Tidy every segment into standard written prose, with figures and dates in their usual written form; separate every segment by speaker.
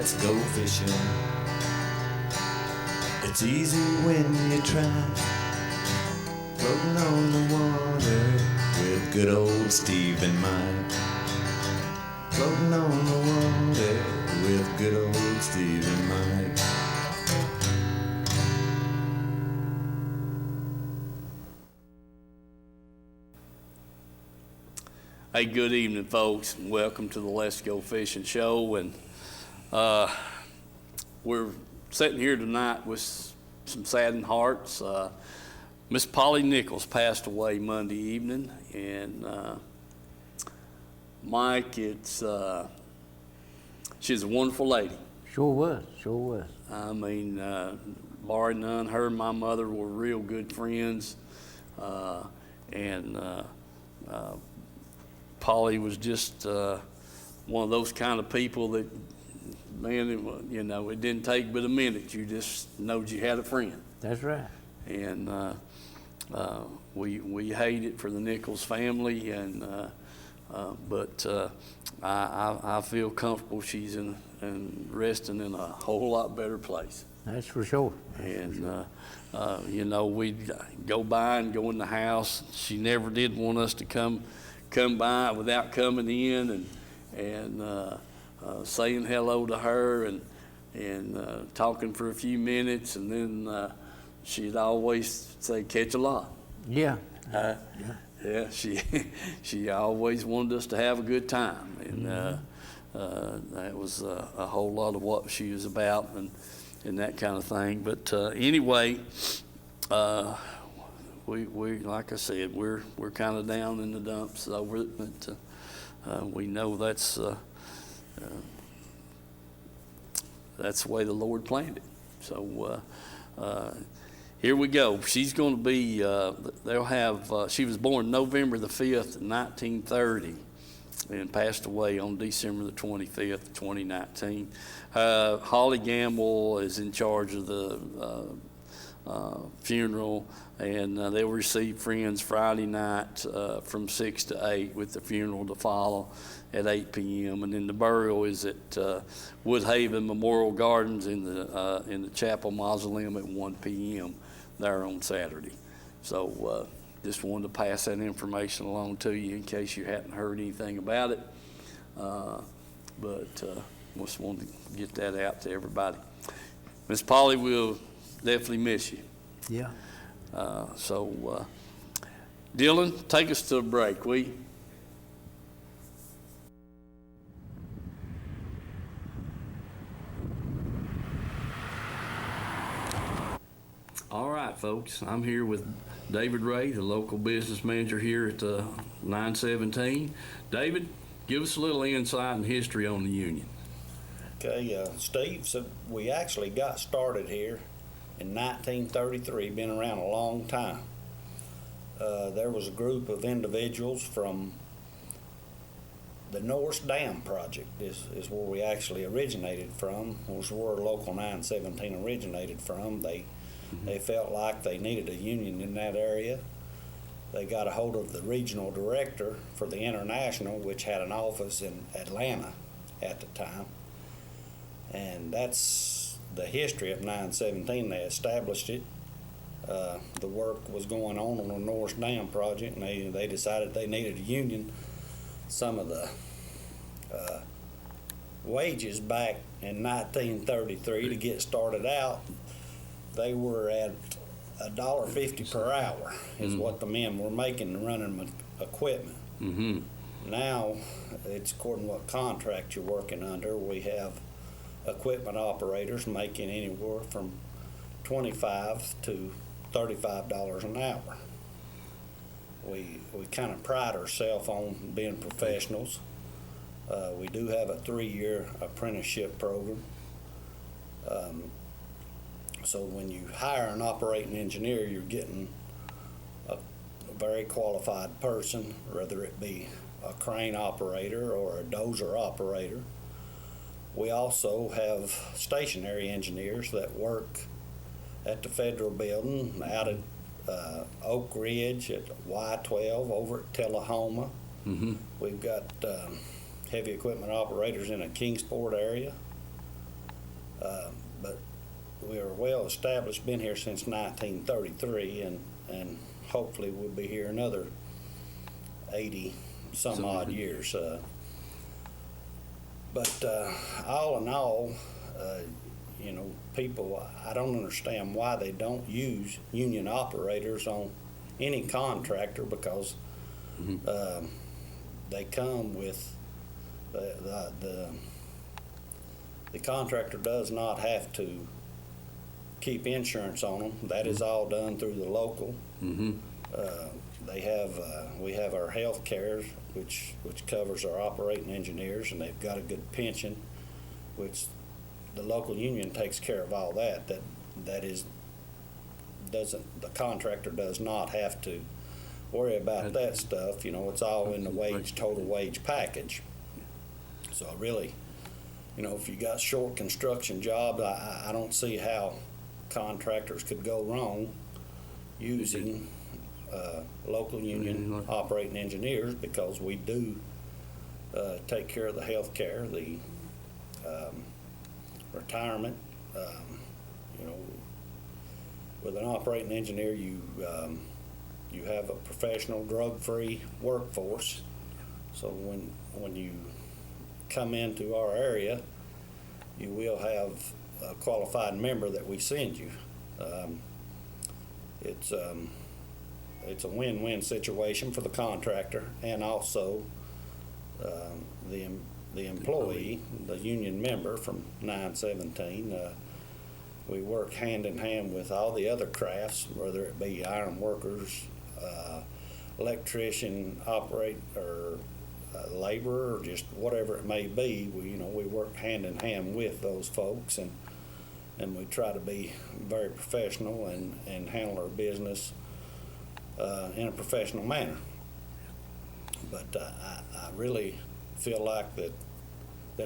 Speaker 1: let's go fishing. It's easy when you try, floating on the water with good old Steve and Mike. Floating on the water with good old Steve and Mike.
Speaker 2: Hey, good evening, folks. Welcome to the Let's Go Fishing Show. And we're sitting here tonight with some saddened hearts. Miss Polly Nichols passed away Monday evening, and Mike, she's a wonderful lady.
Speaker 3: Sure was.
Speaker 2: I mean, Laurie Nunn, her and my mother were real good friends, and Polly was just one of those kind of people that, man, it didn't take but a minute. You just knowed you had a friend.
Speaker 3: That's right.
Speaker 2: And we hate it for the Nichols family, and but I feel comfortable she's in resting in a whole lot better place.
Speaker 3: That's for sure.
Speaker 2: And we'd go by and go in the house. She never did want us to come by without coming in and saying hello to her and talking for a few minutes, and then she'd always say, "Catch a lot."
Speaker 3: Yeah.
Speaker 2: Yeah, she always wanted us to have a good time, and that was a whole lot of what she was about and that kind of thing. But anyway, we like I said, we're kind of down in the dumps over it, but we know that's the way the Lord planned it. So here we go. She's going to be. They'll have. She was born November the 5th, 1930, and passed away on December the 25th, 2019. Holly Gamble is in charge of the funeral, and they'll receive friends Friday night from 6 to 8, with the funeral to follow at 8 p.m. And then the burial is at Woodhaven Memorial Gardens in the chapel mausoleum at 1 p.m. there on Saturday. So just wanted to pass that information along to you in case you hadn't heard anything about it. But just wanted to get that out to everybody. Miss Polly will definitely miss you.
Speaker 3: Yeah.
Speaker 2: So Dylan, take us to a break, will you? All right, folks, I'm here with David Ray, the local business manager here at 917. David, give us a little insight and history on the union.
Speaker 4: Okay, Steve, so we actually got started here in 1933, been around a long time. There was a group of individuals from the Norris Dam project is where we actually originated from, was where Local 917 originated from. They felt like they needed a union in that area. They got a hold of the regional director for the International, which had an office in Atlanta at the time. And that's the history of 917. They established it. The work was going on the Norris Dam project, and they decided they needed a union. Some of the wages back in 1933 to get started out, they were at $1.50 per hour is what the men were making running equipment.
Speaker 2: Mm-hmm.
Speaker 4: Now, it's according to what contract you're working under. We have equipment operators making anywhere from $25 to $35 an hour. We kind of pride ourselves on being professionals. We do have a 3-year apprenticeship program. So when you hire an operating engineer, you're getting a very qualified person, whether it be a crane operator or a dozer operator. We also have stationary engineers that work at the federal building out at Oak Ridge, at Y12, over at Tullahoma.
Speaker 2: Mm-hmm.
Speaker 4: We've got heavy equipment operators in the Kingsport area. But we are well established, been here since 1933, and hopefully we'll be here another 80 some odd years. But all in all, you know, people, I don't understand why they don't use union operators on any contractor, because they come with the contractor does not have to keep insurance on them. That is all done through the local. They have we have our health care, which covers our operating engineers, and they've got a good pension, which the local union takes care of all that. The contractor does not have to worry about that stuff. You know, it's all in the total wage package. So really, you know, if you got short construction jobs, I don't see how contractors could go wrong using local union operating engineers, because we do take care of the health care, the retirement. You know, with an operating engineer, you have a professional, drug-free workforce. So when you come into our area, you will have a qualified member that we send you. It's a win-win situation for the contractor and also the employee, the union member from 917. We work hand in hand with all the other crafts, whether it be iron workers, electrician, or laborer, or just whatever it may be. We work hand in hand with those folks, and we try to be very professional and handle our business in a professional manner. But I really feel like that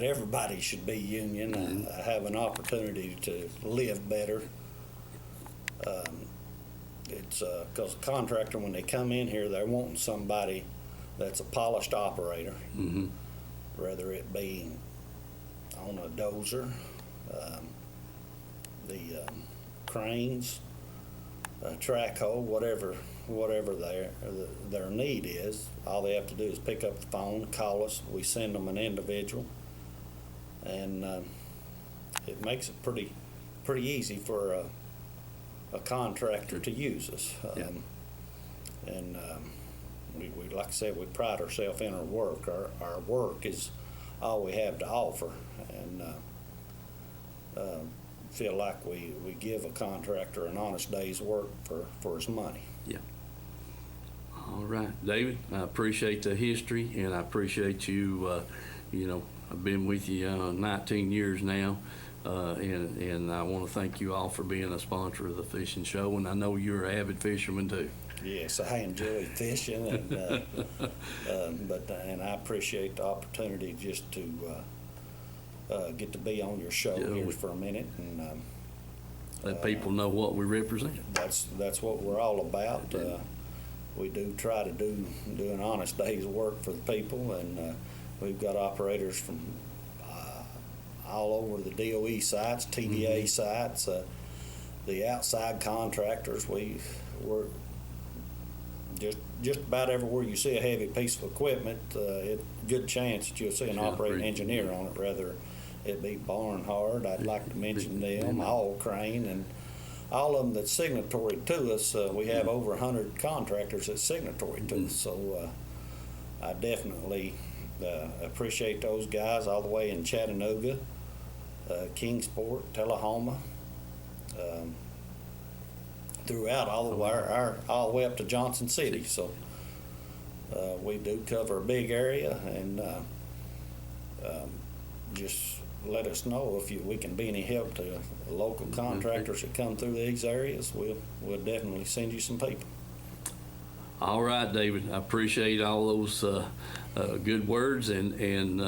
Speaker 4: everybody should be union, have an opportunity to live better. It's because a contractor, when they come in here, they're wanting somebody that's a polished operator, whether it be on a dozer, the cranes, track hoe, whatever their need is. All they have to do is pick up the phone, call us. We send them an individual, and it makes it pretty easy for a contractor to use us. And we, like I said, we pride ourselves in our work. Our work is all we have to offer, and feel like we give a contractor an honest day's work for his money.
Speaker 2: Yeah. All right, David, I appreciate the history, and I appreciate you. I've been with you 19 years now, and I want to thank you all for being a sponsor of the fishing show, and I know you're an avid fisherman too.
Speaker 4: Yes, I enjoy fishing, and and I appreciate the opportunity just to get to be on your show here for a minute, and
Speaker 2: let people know what we represent.
Speaker 4: That's what we're all about. We do try to do an honest day's work for the people, and we've got operators from all over the DOE sites, TDA sites, the outside contractors. We're just about everywhere you see a heavy piece of equipment, good chance that you'll see an operating engineer on it, rather it be Barnhard. I'd like to mention them, All Crane, and all of them that's signatory to us. We have over 100 contractors that's signatory to us, so I definitely appreciate those guys all the way in Chattanooga, Kingsport, Tullahoma, throughout all the way up to Johnson City. So we do cover a big area, and just let us know if we can be any help to local contractors that come through these areas. We'll definitely send you some people.
Speaker 2: All right, David, I appreciate all those good words, and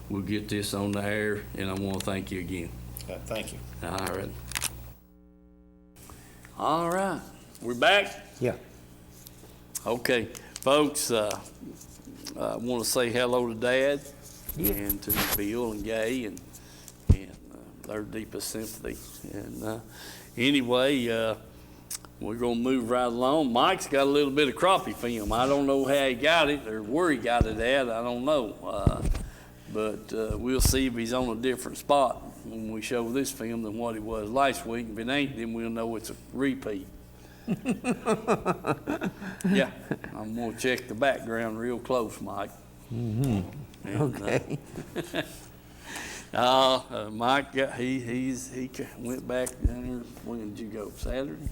Speaker 2: we'll get this on the air, and I want to thank you again.
Speaker 4: Thank you.
Speaker 2: All right, we're back?
Speaker 3: Yeah.
Speaker 2: Okay, folks, I want to say hello to Dad,
Speaker 3: Yeah.
Speaker 2: and to Bill and Gay, and their deepest sympathy. And anyway, we're going to move right along. Mike's got a little bit of crappie film. I don't know how he got it or where he got it at. I don't know. But we'll see if he's on a different spot when we show this film than what it was last week. If it ain't, then we'll know it's a repeat. Yeah, I'm going to check the background real close, Mike.
Speaker 3: Mm-hmm.
Speaker 2: And,
Speaker 3: Okay.
Speaker 2: Mike, he went back down there. When did you go? Saturday?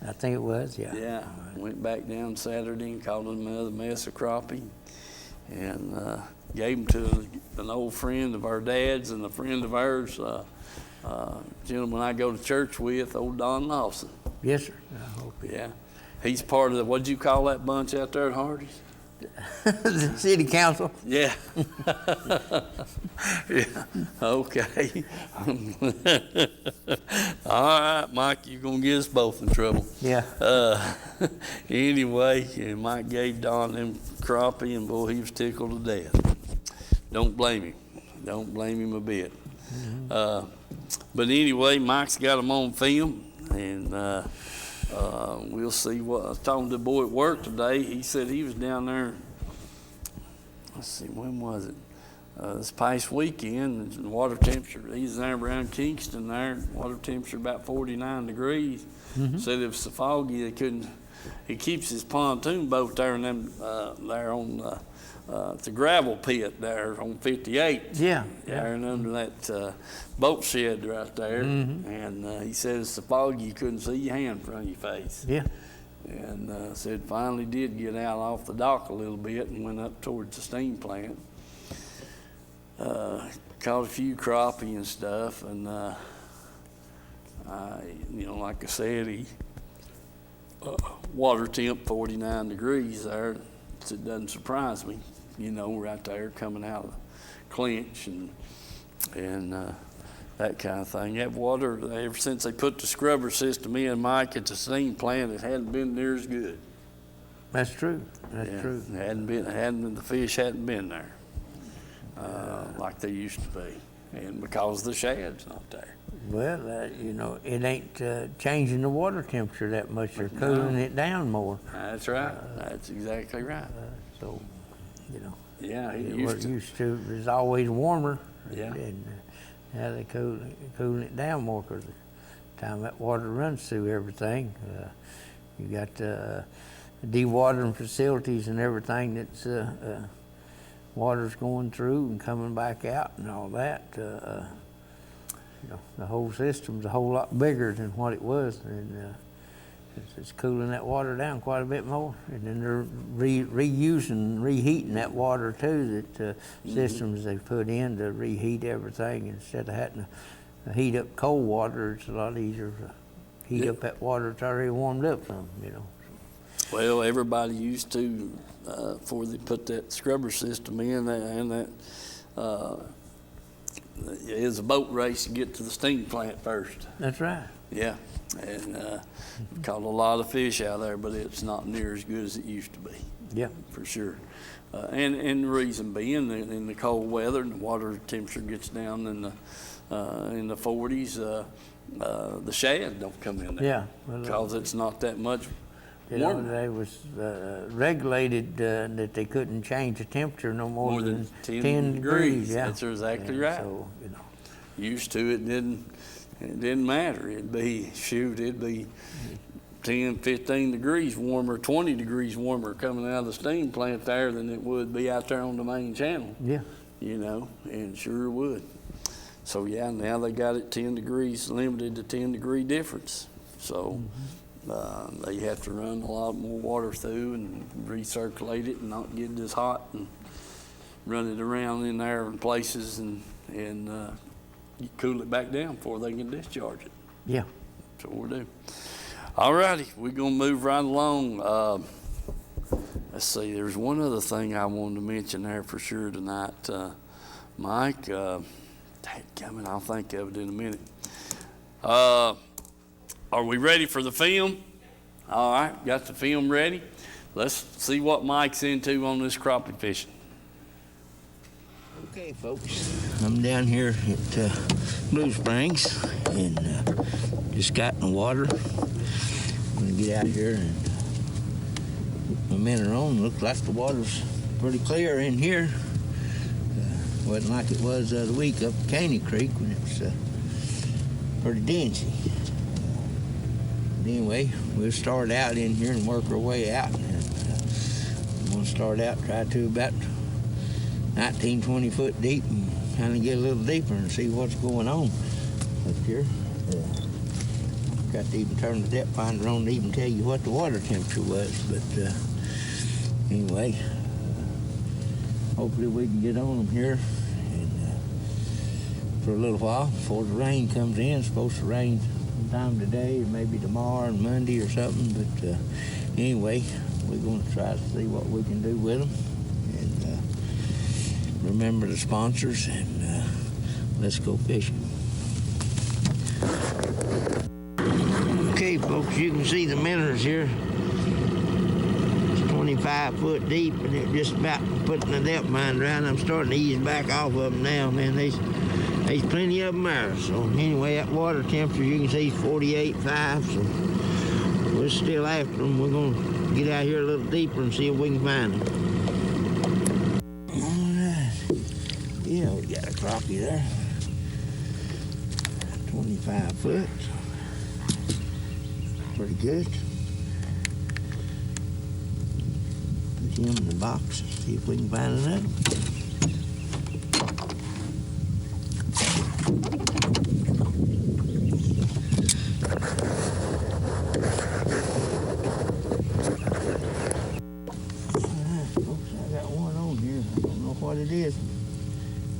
Speaker 3: I think it was, yeah.
Speaker 2: Yeah, went back down Saturday and caught another mess of crappie, and gave them to an old friend of our dad's and a friend of ours, gentleman I go to church with, old Don Lawson.
Speaker 3: Yes, sir. I hope it.
Speaker 2: Yeah, he's part of the, what'd you call that bunch out there at Hardy's?
Speaker 3: The city council.
Speaker 2: Yeah. Yeah. Okay. All right, Mike, you're gonna get us both in trouble.
Speaker 3: Yeah.
Speaker 2: Anyway, and Mike gave Don them crappie, and boy, he was tickled to death. Don't blame him. Don't blame him a bit. Mm-hmm. But anyway, Mike's got them on film, and we'll see what. I was talking to the boy at work today. He said he was down there. Let's see, when was it? This past weekend, the water temperature, he's there around Kingston there, water temperature about 49 degrees. Mm-hmm. Said it was so foggy they couldn't, he keeps his pontoon boat there and them, there on the gravel pit there on 58.
Speaker 3: Yeah.
Speaker 2: There and under that boat shed right there. Mm-hmm. And he said it's so foggy you couldn't see your hand in front of your face.
Speaker 3: Yeah.
Speaker 2: And said finally did get out off the dock a little bit and went up towards the steam plant. Caught a few crappie and stuff, and like I said, he water temp 49 degrees there. So it doesn't surprise me, right there coming out of the clinch and that kind of thing. That water, ever since they put the scrubber system in, Mike, at the steam plant, it hadn't been near as good.
Speaker 3: That's true. That's true.
Speaker 2: The fish hadn't been there like they used to be, and because the shad's not there.
Speaker 3: Well, it ain't changing the water temperature that much. They're cooling it down more.
Speaker 2: That's right. That's exactly right. Yeah,
Speaker 3: it used to. It was always warmer.
Speaker 2: Yeah.
Speaker 3: And now they cooling it down more because the time that water runs through everything, you got dewatering facilities and everything that's water's going through and coming back out and all that. The whole system's a whole lot bigger than what it was, and it's cooling that water down quite a bit more. And then they're reheating that water too. That systems they put in to reheat everything instead of having to heat up cold water. It's a lot easier to heat up that water that's already warmed up some.
Speaker 2: Well, everybody used to before they put that scrubber system in, and that is a boat race to get to the steam plant first.
Speaker 3: That's right.
Speaker 2: Yeah, and caught a lot of fish out there, but it's not near as good as it used to be. Yeah, for sure. And the reason being, in the cold weather, and the water temperature gets down in the 40s, the shad don't come in there. Yeah, because it's not that much. They was regulated that they couldn't change the temperature no more than 10 degrees. Yeah. That's exactly right. So, used to it didn't matter. It'd be 10, 15 degrees warmer, 20 degrees warmer coming out of the steam plant there than it would be out there on the main channel. Yeah. And sure would. So now they got it 10 degrees, limited to 10 degree difference. So they have to run a lot more water through and recirculate it and not get it as hot and run it around in there in places and you cool it back down before they can discharge it. Yeah. That's what we'll do. All righty, we're going to move right along. Let's see, there's one other thing I wanted to mention there for sure tonight. Mike, I'll think of it in a minute. Are we ready for the film? All right, got the film ready. Let's see what Mike's into on this crappie fishing.
Speaker 5: Okay, folks.
Speaker 3: I'm down here at Blue Springs and just got in the water. I'm gonna get out here and put my minnow on. Looks like the water's pretty clear in here. Wasn't like it was the other week up Caney Creek when it was pretty dingy. But anyway, we'll start out in here and work our way out. I'm gonna start out, try to about 19, 20 foot deep and kind of get a little deeper and see what's going on up here. Got to even turn the depth finder on to even tell you what the water temperature was. But anyway, hopefully we can get on them here and for a little while before the rain comes in. It's supposed to rain sometime today, maybe tomorrow and Monday or something. But anyway, we're going to try to see what we can do with them. And remember the sponsors, and let's go fishing. Okay, folks, you can see the minnows here. It's 25 foot deep, and they're just about putting the depth finder around. I'm starting to ease back off of them now, man. There's plenty of them there. So anyway, that water temperature, you can see, is 48.5. So we're still after them. We're going to get out here a little deeper and see if we can find them. All right. Yeah, we got a crappie there. 25 foot. Pretty good. Put him in the box, see if we can find another. Alright, folks, I got one on here. I don't know what it is.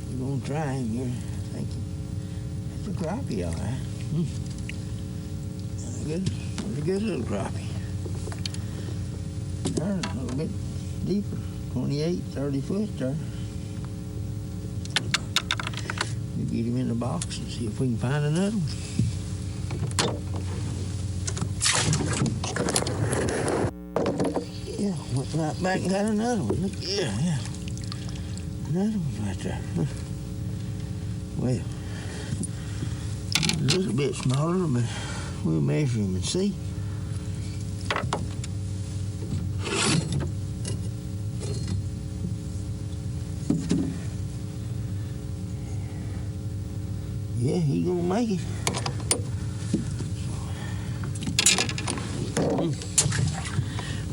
Speaker 3: We're gonna try him here. I think it's a crappie, all right. Good. Pretty good little crappie. There, a little bit deeper, 28, 30 foot there. We'll get him in the box and see if we can find another one. Yeah, went right back and got another one. Look, yeah. Another one right there. Well, a little bit smaller, but we'll measure him and see. Yeah, he gonna make it.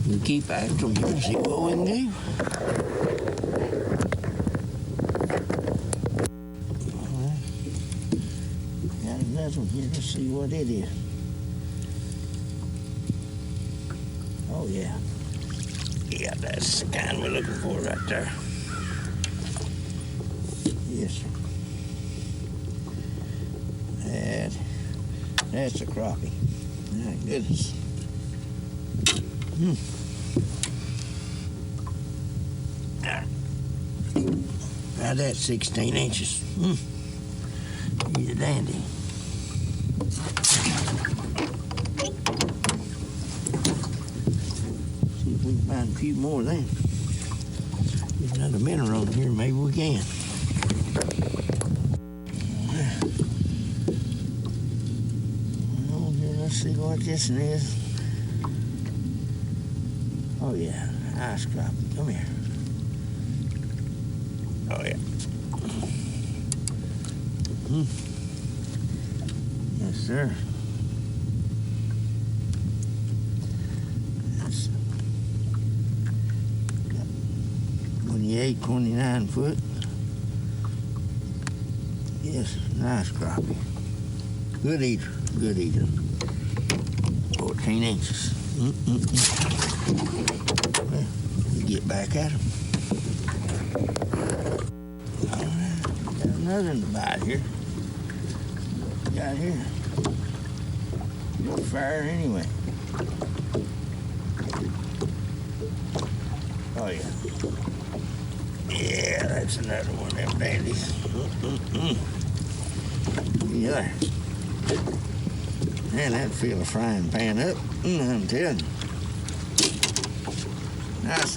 Speaker 3: We'll keep after him here and see what we can do. All right. Got another one here. Let's see what it is. Oh, yeah. Yeah, that's the kind we're looking for right there. Yes, sir. That's a crappie. My goodness. Now that's 16 inches. He's a dandy. See if we can find a few more then. There's another minnow on here, maybe we can. Let's see what this one is. Oh yeah, nice crappie. Come here. Oh yeah. Yes, sir. That's 28, 29 foot. Yes, nice crappie. Good eater, good eater. 14 inches. Well, we get back at him. All right, got another in the bite here. Got here. Good fire anyway. Oh yeah. Yeah, that's another one of them dandies. Yeah. Man, that'd fill a frying pan up. I'm telling you. Nice.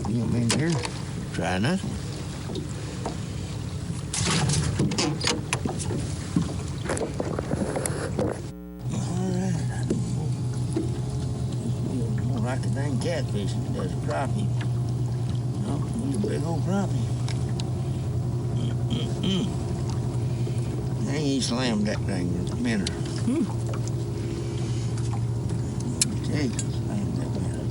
Speaker 3: You want me in here? Try another one. More like a dang catfish than it does a crappie. Oh, he's a big old crappie. Dang, he slammed that dang minnow. Tell you, slammed that minnow.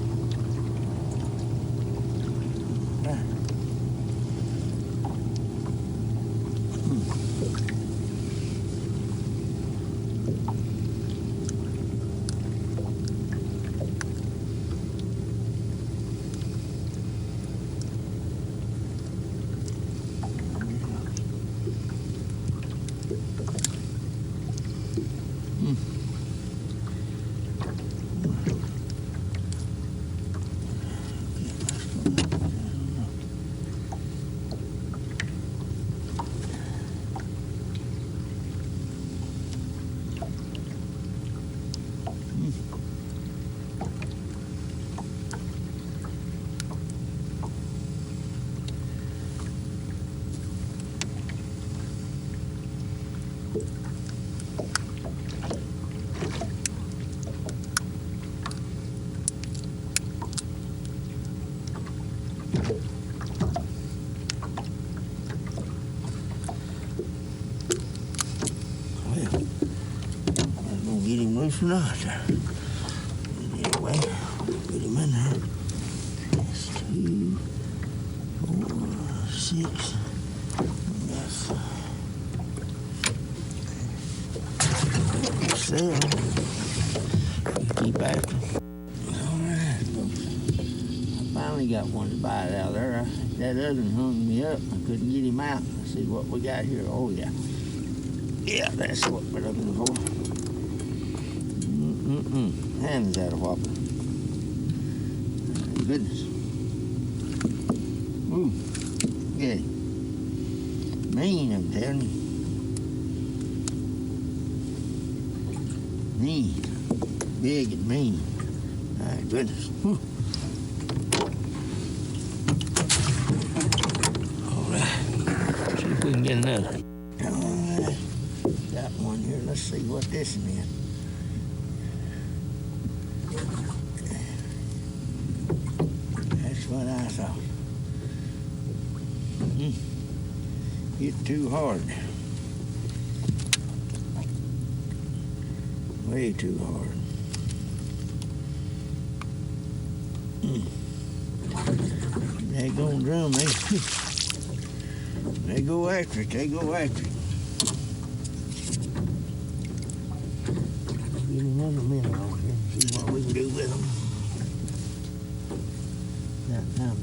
Speaker 3: Get him loose or not. Anyway, get him in there. That's 2, 4, 6. That's 7. Keep after him. All right, folks. I finally got one to bite out there. That other one hung me up. I couldn't get him out. Let's see what we got here. Oh, yeah. Yeah, that's what we're looking for. And is that a whopper? Goodness. Ooh. Yeah. Mean, I'm telling you. Mean. Big and mean. My goodness. Whew. All right. See if we can get another. All right. Got one here. Let's see what this one is. What I thought. Hit too hard. Way too hard. They gonna drum, they go after it, they go after it. Get another minute on here and see what we can do with them. That time.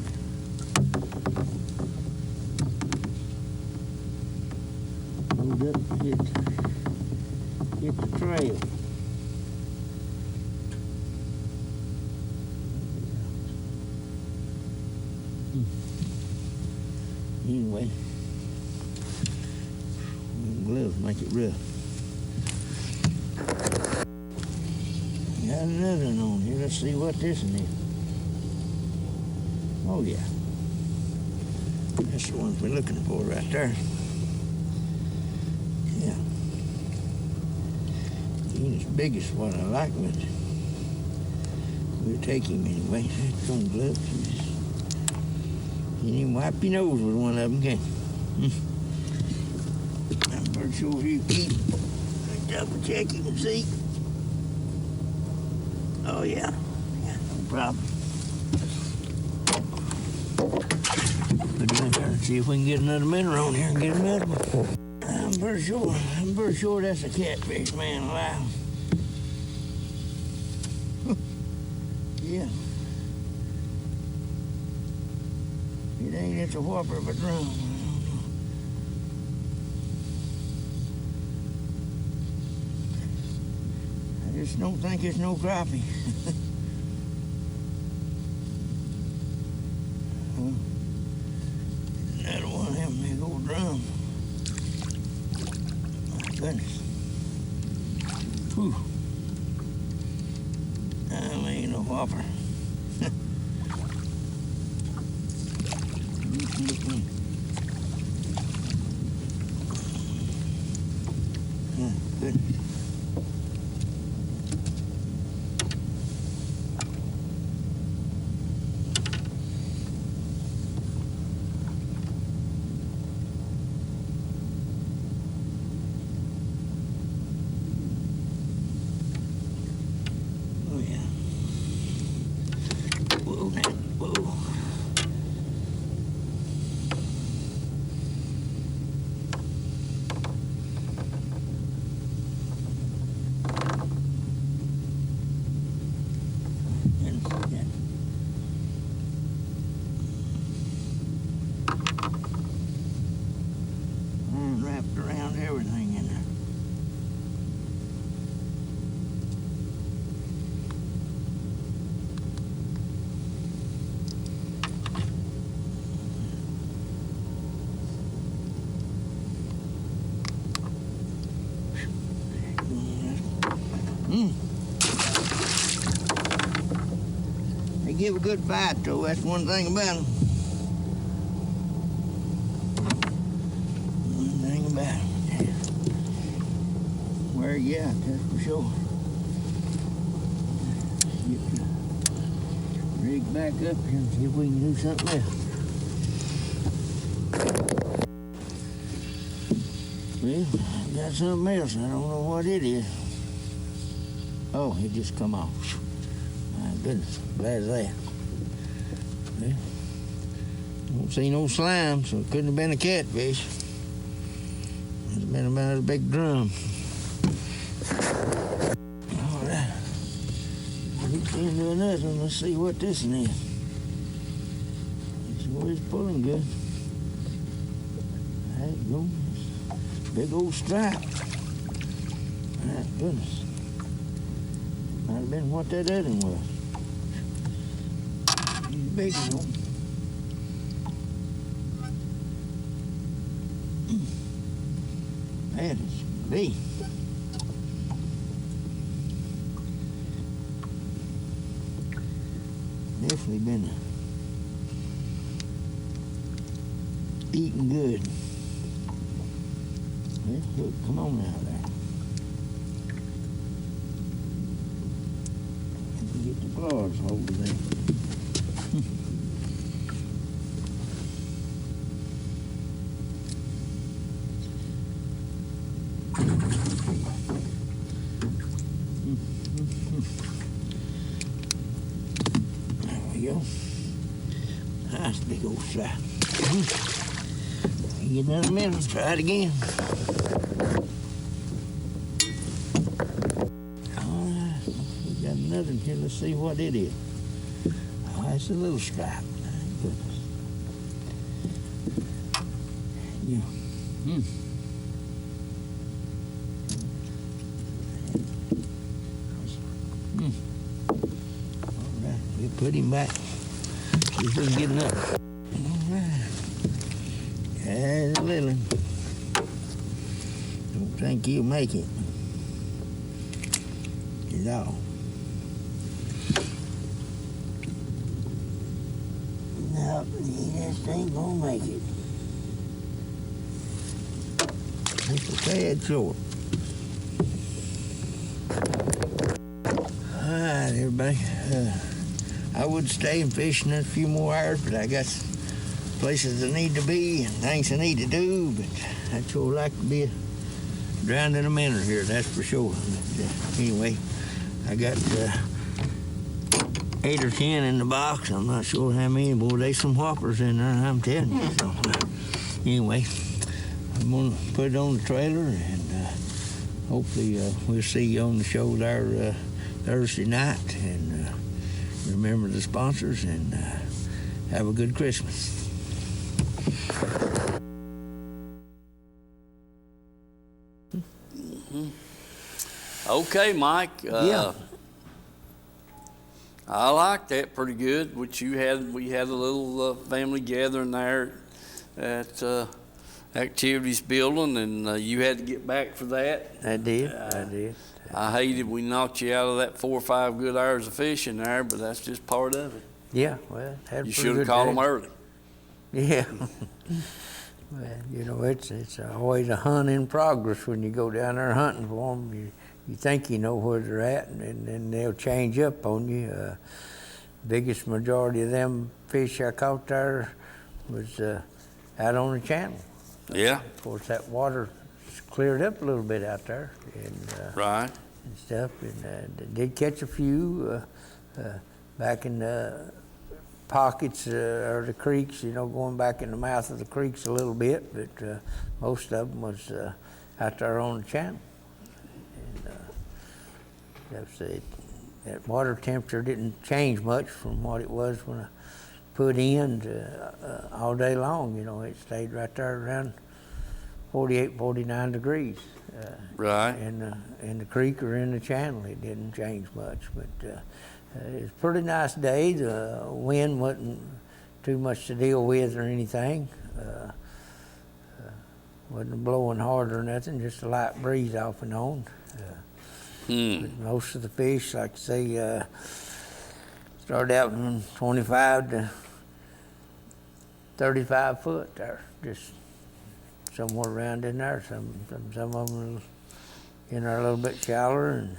Speaker 3: Moved up and hit the trail. Anyway, gloves make it rough. Got another one on here. Let's see what this one is. Oh yeah, that's the ones we're looking for right there. Yeah, he ain't as big as what I like, but we'll take him anyway. That's on gloves. You can even wipe your nose with one of them, can you? I'm pretty sure you keep. Double check him and see. Oh yeah, no problem. Put him in there and see if we can get another minnow on here and get another one. I'm pretty sure that's a catfish, man, alive. Yeah. It ain't, it's a whopper of a drum. I just don't think it's no crappie. Another one of them big old drum. My goodness. Whew. That ain't a whopper. good. Oh yeah. Whoa, now, whoa. And wrapped around everything in there. They give a good fight, though. That's one thing about them. One thing about them. Wear you out, that's for sure. Get the rig back up here and see if we can do something else. Well, I got something else. I don't know what it is. Oh, it just come off. My goodness, glad of that. Well, don't see no slime, so it couldn't have been a catfish. Must have been about a big drum. All right. Let's into another one. Let's see what this one is. It's always pulling good. There you go. Big old stripe. My goodness. Might have been what that other one was. He's big, you know. That is big. Definitely been eating good. Well, look, come on now there. Get the claws over there. There we go. Nice big old slide. Get another minute, try it again. Another one here. Let's see what it is. Oh, it's a little stripe. My goodness. Yeah. All right, we'll put him back. See if we can get enough. All right. There's a little one. Don't think he'll make it. At all. No, he just ain't gonna make it. Just a tad short. All right, everybody. I would stay and fish in a few more hours, but I got places I need to be and things I need to do, but I'd sure like to be drowned in a minute here, that's for sure. But, anyway, I got 8 or 10 in the box. I'm not sure how many. Boy, there's some whoppers in there, I'm telling you. So, anyway, I'm going to put it on the trailer, and hopefully we'll see you on the show there Thursday night. And remember the sponsors, and have a good Christmas.
Speaker 2: Okay, Mike.
Speaker 3: Yeah.
Speaker 2: I liked that pretty good. Which we had a little family gathering there at Activities Building, and you had to get back for that.
Speaker 3: I did.
Speaker 2: I hated we knocked you out of that 4 or 5 good hours of fishing there, but that's just part of it.
Speaker 3: Yeah, well, had a
Speaker 2: You
Speaker 3: pretty
Speaker 2: should have
Speaker 3: good
Speaker 2: called
Speaker 3: day.
Speaker 2: them early.
Speaker 3: Yeah. Well, you know, it's always a hunt in progress when you go down there hunting for them. You think you know where they're at, and then they'll change up on you. Biggest majority of them fish I caught there was out on the channel.
Speaker 2: Yeah.
Speaker 3: Of course, that water cleared up a little bit out there, and
Speaker 2: Right.
Speaker 3: and stuff. And they did catch a few back in the pockets or the creeks, you know, going back in the mouth of the creeks a little bit, but most of them was out there on the channel. And that water temperature didn't change much from what it was when I put in all day long. You know, it stayed right there around 48, 49 degrees.
Speaker 2: Right.
Speaker 3: In the creek or in the channel, it didn't change much. But it was a pretty nice day. The wind wasn't too much to deal with or anything. Wasn't blowing hard or nothing, just a light breeze off and on. But most of the fish, like I say, started out from 25 to 35 foot there, just somewhere around in there. Some of them in there a little bit shallower, and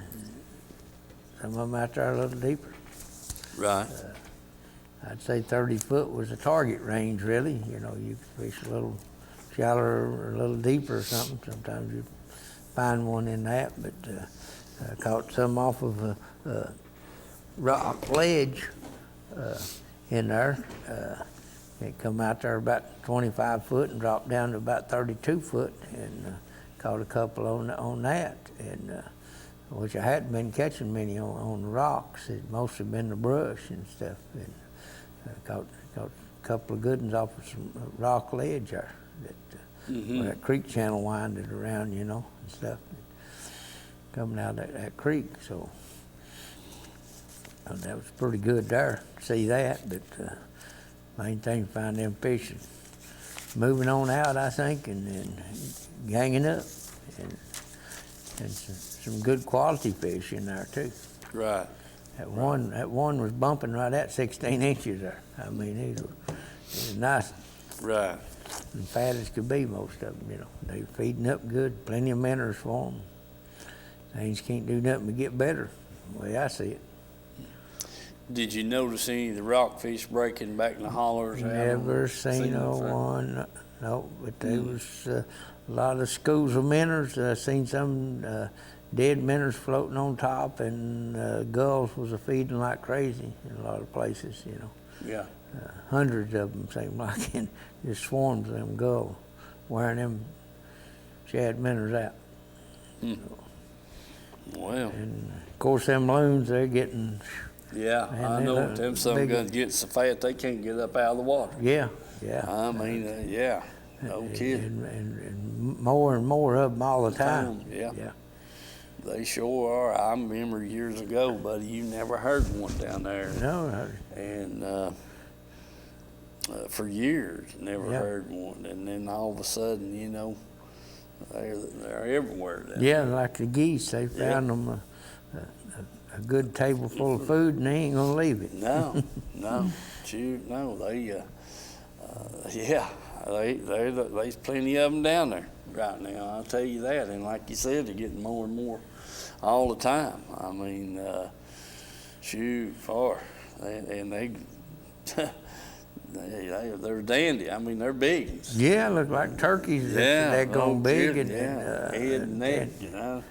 Speaker 3: some of them out there a little deeper.
Speaker 2: Right.
Speaker 3: I'd say 30 foot was the target range, really. You know, you could fish a little shallower or a little deeper or something. Sometimes you find one in that, but I caught some off of a rock ledge in there. It come out there about 25 foot and dropped down to about 32 foot, and caught a couple on that, and which I hadn't been catching many on the rocks. It mostly been the brush and stuff, and caught a couple of good ones off of some rock ledge there where that creek channel winded around, you know, and stuff, coming out of that creek. So that was pretty good there to see that, but main thing, find them fish moving on out, I think, and ganging up, and some good quality fish in there too.
Speaker 2: Right.
Speaker 3: That one was bumping right at 16 inches there. I mean, it was nice.
Speaker 2: Right.
Speaker 3: And fat as could be, most of them, you know. They were feeding up good, plenty of minnows for them. Things can't do nothing but get better, the way I see it.
Speaker 2: Did you notice any of the rockfish breaking back in the hollers?
Speaker 3: Never seen no one, no, but there was a lot of schools of minnows. Seen some dead minnows floating on top, and gulls was feeding like crazy in a lot of places, you know.
Speaker 2: Yeah.
Speaker 3: Hundreds of them seemed like, and just swarms of them gulls, wearing them shad minnows out.
Speaker 2: Well.
Speaker 3: And of course, them loons, they're getting.
Speaker 2: Yeah,
Speaker 3: Man,
Speaker 2: I
Speaker 3: they
Speaker 2: know
Speaker 3: look
Speaker 2: them some
Speaker 3: big.
Speaker 2: guns get so fat they can't get up out of the water.
Speaker 3: Yeah.
Speaker 2: I mean, yeah, no kidding.
Speaker 3: And more and more of them all the time.
Speaker 2: Yeah. They sure are. I remember years ago, buddy, you never heard one down there.
Speaker 3: No.
Speaker 2: And for years, never heard one. And then all of a sudden, you know, they're everywhere down there.
Speaker 3: Like the geese, they found them a good table full of food, and they ain't gonna leave it.
Speaker 2: No, shoot, no, there's plenty of them down there right now. I'll tell you that. And like you said, they're getting more and more all the time. I mean, they're dandy. I mean, they're big.
Speaker 3: Yeah, look like turkeys. They're going big and
Speaker 2: head and neck, you know.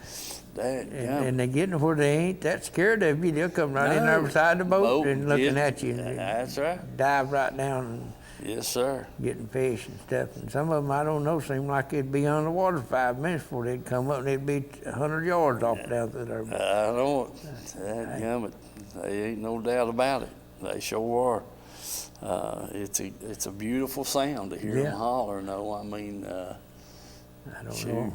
Speaker 3: And they're getting where they ain't that scared of you. They'll come right in there beside the boat and looking at you.
Speaker 2: That's right.
Speaker 3: Dive right down and
Speaker 2: yes, sir.
Speaker 3: Getting fish and stuff. And some of them, I don't know, seem like they'd be underwater 5 minutes before they'd come up and they'd be 100 yards off down through there.
Speaker 2: I know it. There ain't no doubt about it. They sure are. It's a beautiful sound to hear them holler. No, I mean.
Speaker 3: I don't know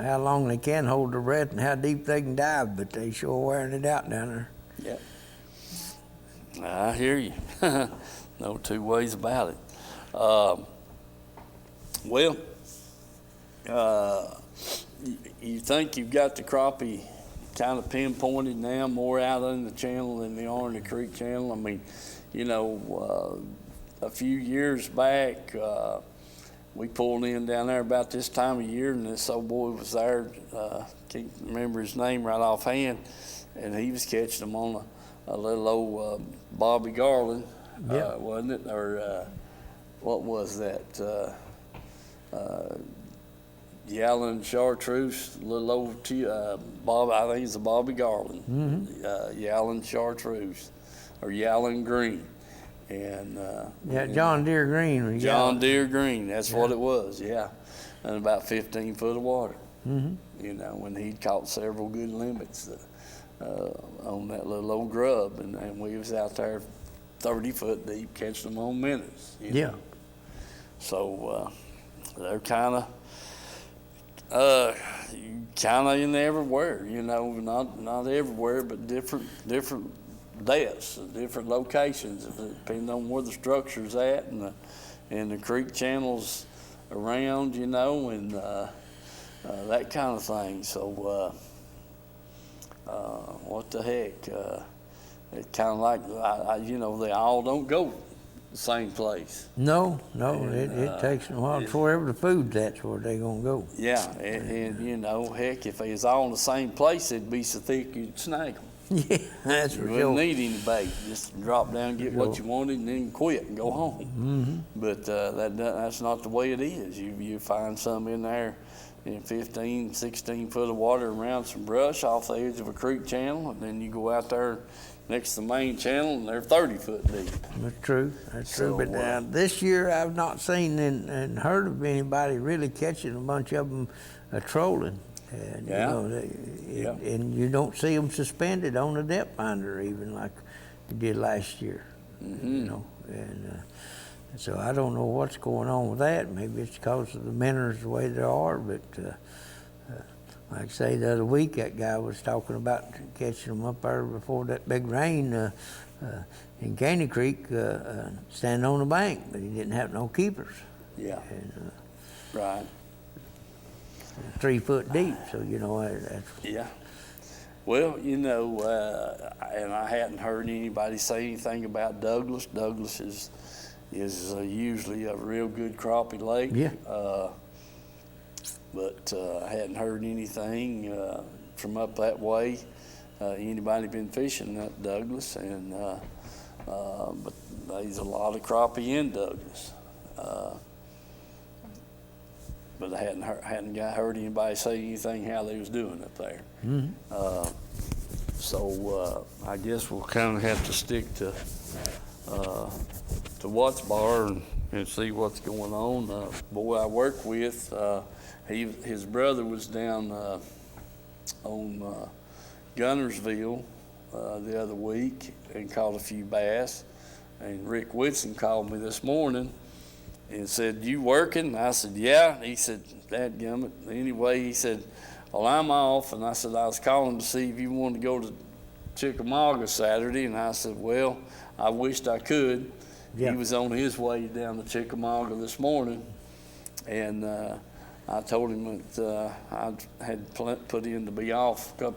Speaker 3: how long they can hold their breath and how deep they can dive, but they sure wearing it out down there.
Speaker 2: Yep. I hear you. No two ways about it. You think you've got the crappie kind of pinpointed now, more out in the channel than they are in the creek channel? I mean, you know, a few years back, we pulled in down there about this time of year, and this old boy was there. Can't remember his name right offhand, and he was catching them on a little old Bobby Garland,
Speaker 3: Yeah.
Speaker 2: wasn't it? Or what was that? Yowling Chartreuse, little old Bob. I think it's a Bobby Garland. Yowling Chartreuse, or Yowling Green, and
Speaker 3: Yeah, John Deere Green. we
Speaker 2: John
Speaker 3: got-
Speaker 2: Deere Green. That's what it was. Yeah, and about 15 foot of water.
Speaker 3: Mhm.
Speaker 2: You know, when he'd caught several good limits on that little old grub, and we was out there 30 foot deep catching them on minutes. You
Speaker 3: Yeah.
Speaker 2: know? So they're kind of in everywhere. You know, not everywhere, but different depths, different locations, depending on where the structure's at and the creek channels around. You know, and that kind of thing. So what the heck? It's kind of like you know, they all don't go the same place.
Speaker 3: No, it takes them a while. Wherever the food's, that's where they gonna go.
Speaker 2: Yeah, and you know, heck, if they was all in the same place, it'd be so thick you'd snag them.
Speaker 3: Yeah, that's
Speaker 2: You
Speaker 3: for
Speaker 2: wouldn't
Speaker 3: sure.
Speaker 2: need any bait. Just drop down, get what you wanted, and then quit and go home.
Speaker 3: Mm-hmm.
Speaker 2: But that's not the way it is. You find some in there in 15, 16 foot of water around some brush off the edge of a creek channel, and then you go out there next to the main channel, and they're 30 foot deep.
Speaker 3: That's true. That's true.
Speaker 2: So,
Speaker 3: But this year, I've not seen and heard of anybody really catching a bunch of them trolling. And,
Speaker 2: Yeah.
Speaker 3: You know, and you don't see them suspended on the depth finder even like you did last year.
Speaker 2: Mm-hmm.
Speaker 3: You know, and so I don't know what's going on with that. Maybe it's because of the minnows the way they are. But like I say, the other week that guy was talking about catching them up there before that big rain in Caney Creek, standing on the bank, but he didn't have no keepers.
Speaker 2: Yeah,
Speaker 3: And,
Speaker 2: right.
Speaker 3: 3 foot deep, so you know that's
Speaker 2: Yeah. Well, you know, and I hadn't heard anybody say anything about Douglas. Douglas is usually a real good crappie lake.
Speaker 3: Yeah.
Speaker 2: But I hadn't heard anything from up that way. Anybody been fishing at Douglas, and but there's a lot of crappie in Douglas. But I hadn't heard anybody say anything how they was doing up there.
Speaker 3: Mm-hmm.
Speaker 2: So I guess we'll kind of have to stick to Watts Bar and see what's going on. Boy I work with, his brother was down on Gunnersville the other week and caught a few bass. And Rick Whitson called me this morning and said, "You working?" I said, "Yeah." He said, "Dadgummit." Anyway, he said, "Well, I'm off." And I said, "I was calling to see if you wanted to go to Chickamauga Saturday." And I said, "Well, I wished I could."
Speaker 3: Yeah.
Speaker 2: He was on his way down to Chickamauga this morning. And I told him that I had put in to be off a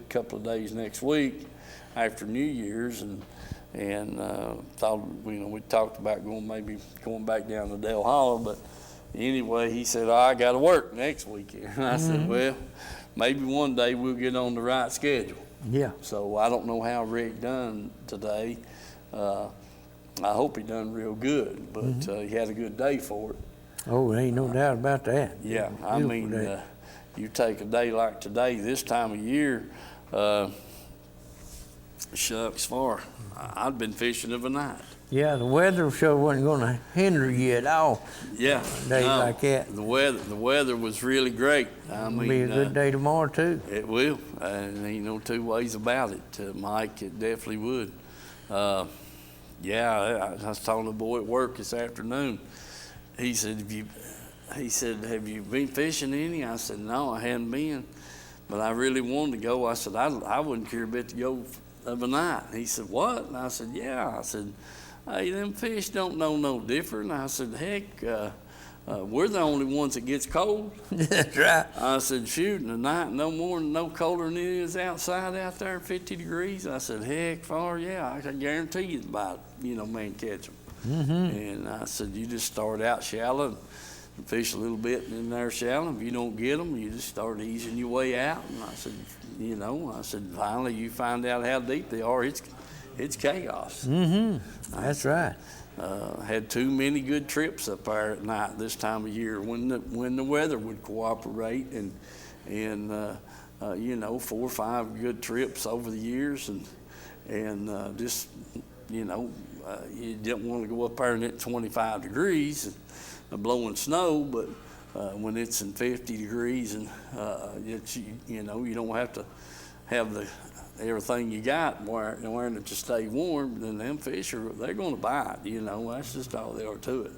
Speaker 2: couple of days next week after New Year's, and thought, you know, we talked about going back down to Del Hollow, but anyway, he said, "I got to work next weekend." And I said, "Well, maybe one day we'll get on the right schedule."
Speaker 3: Yeah.
Speaker 2: So I don't know how Rick done today. I hope he done real good, but he had a good day for it.
Speaker 3: Oh, there ain't no doubt about that.
Speaker 2: Yeah, I
Speaker 3: Beautiful
Speaker 2: mean,
Speaker 3: day.
Speaker 2: you take a day like today, this time of year, shucks far. I'd been fishing of a night.
Speaker 3: Yeah, the weather sure wasn't going to hinder you at all.
Speaker 2: Yeah,
Speaker 3: Days like that.
Speaker 2: The weather was really great. I mean,
Speaker 3: Be a good day tomorrow too.
Speaker 2: It will, and ain't no two ways about it, Mike. It definitely would. Yeah, I was talking to the boy at work this afternoon. He said, "Have you been fishing any?" I said, "No, I hadn't been, but I really wanted to go." I said, I wouldn't care a bit to go of a night. He said, "What?" And I said, "Yeah." I said, "Hey, them fish don't know no different." I said, "Heck, we're the only ones that gets cold."
Speaker 3: That's right.
Speaker 2: I said, "Shoot, in the night, no colder than it is outside out there, 50 degrees." I said, "Heck, yeah, I can guarantee you about, man, catch them." And I said, "You just start out shallow, fish a little bit in there shallow. If you don't get them, you just start easing your way out. And I said, finally you find out how deep they are. It's chaos.
Speaker 3: That's right.
Speaker 2: Had too many good trips up there at night this time of year when the weather would cooperate, and 4 or 5 good trips over the years, and just you didn't want to go up there and it's 25 degrees and blowing snow, but when it's in 50 degrees and you don't have to have everything you got wearing it to stay warm, then them fish they're going to bite. That's just all there are to it.